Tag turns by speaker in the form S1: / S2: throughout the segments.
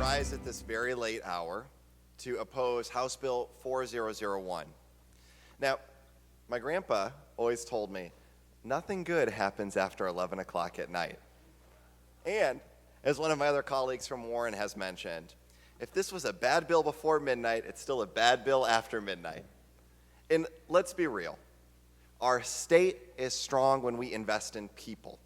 S1: rise at this very late hour to oppose House Bill 4001. Now, my grandpa always told me, nothing good happens after 11 o'clock at night. And, as one of my other colleagues from Warren has mentioned, if this was a bad bill before midnight, it's still a bad bill after midnight. And let's be real. Our state is strong when we invest in people.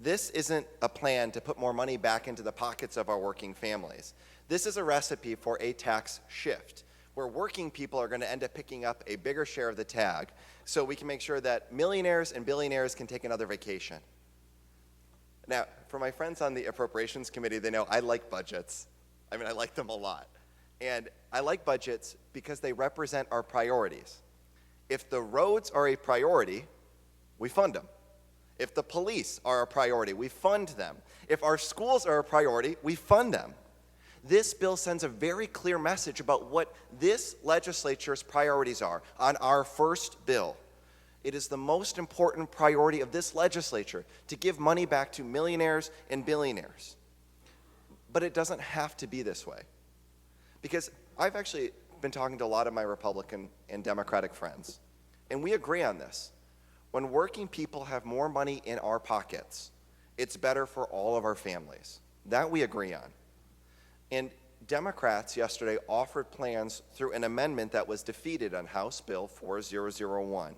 S1: This isn't a plan to put more money back into the pockets of our working families. This is a recipe for a tax shift, where working people are going to end up picking up a bigger share of the tab, so we can make sure that millionaires and billionaires can take another vacation. Now, for my friends on the Appropriations Committee, they know I like budgets. I mean, I like them a lot. And I like budgets because they represent our priorities. If the roads are a priority, we fund them. If the police are a priority, we fund them. If our schools are a priority, we fund them. This bill sends a very clear message about what this legislature's priorities are on our first bill. It is the most important priority of this legislature to give money back to millionaires and billionaires. But it doesn't have to be this way. Because I've actually been talking to a lot of my Republican and Democratic friends, and we agree on this. When working people have more money in our pockets, it's better for all of our families. That we agree on. And Democrats yesterday offered plans through an amendment that was defeated on House Bill 4001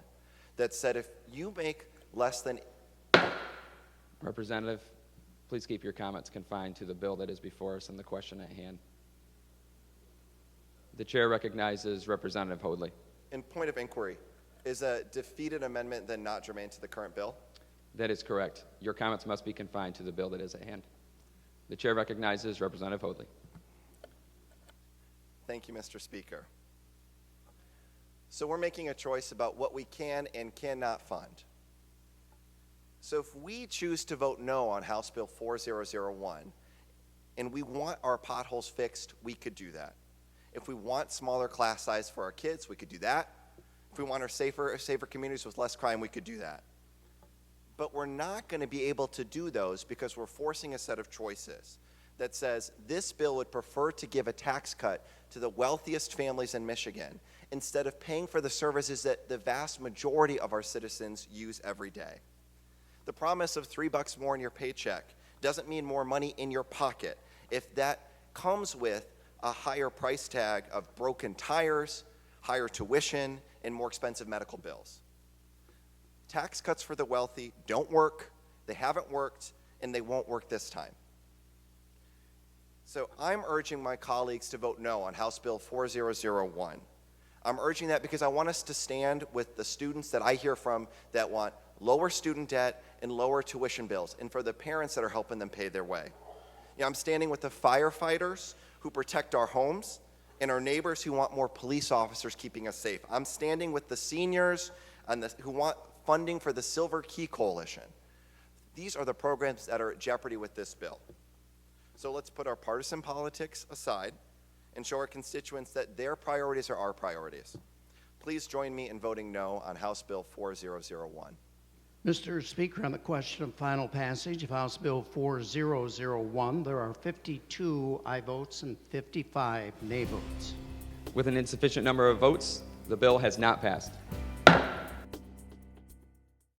S1: that said if you make less than...
S2: Representative, please keep your comments confined to the bill that is before us and the question at hand. The chair recognizes Representative Hoadley.
S1: In point of inquiry, is a defeated amendment then not germane to the current bill?
S2: That is correct. Your comments must be confined to the bill that is at hand. The chair recognizes Representative Hoadley.
S1: Thank you, Mr. Speaker. So we're making a choice about what we can and cannot fund. So if we choose to vote no on House Bill 4001, and we want our potholes fixed, we could do that. If we want smaller class size for our kids, we could do that. If we want our safer communities with less crime, we could do that. But we're not going to be able to do those because we're forcing a set of choices that says this bill would prefer to give a tax cut to the wealthiest families in Michigan instead of paying for the services that the vast majority of our citizens use every day. The promise of $3 more in your paycheck doesn't mean more money in your pocket if that comes with a higher price tag of broken tires, higher tuition, and more expensive medical bills. Tax cuts for the wealthy don't work, they haven't worked, and they won't work this time. So I'm urging my colleagues to vote no on House Bill 4001. I'm urging that because I want us to stand with the students that I hear from that want lower student debt and lower tuition bills, and for the parents that are helping them pay their way. I'm standing with the firefighters who protect our homes and our neighbors who want more police officers keeping us safe. I'm standing with the seniors who want funding for the Silver Key Coalition. These are the programs that are at jeopardy with this bill. So let's put our partisan politics aside and show our constituents that their priorities are our priorities. Please join me in voting no on House Bill 4001.
S3: Mr. Speaker, on the question of final passage of House Bill 4001, there are 52 aye votes and 55 nay votes.
S2: With an insufficient number of votes, the bill has not passed.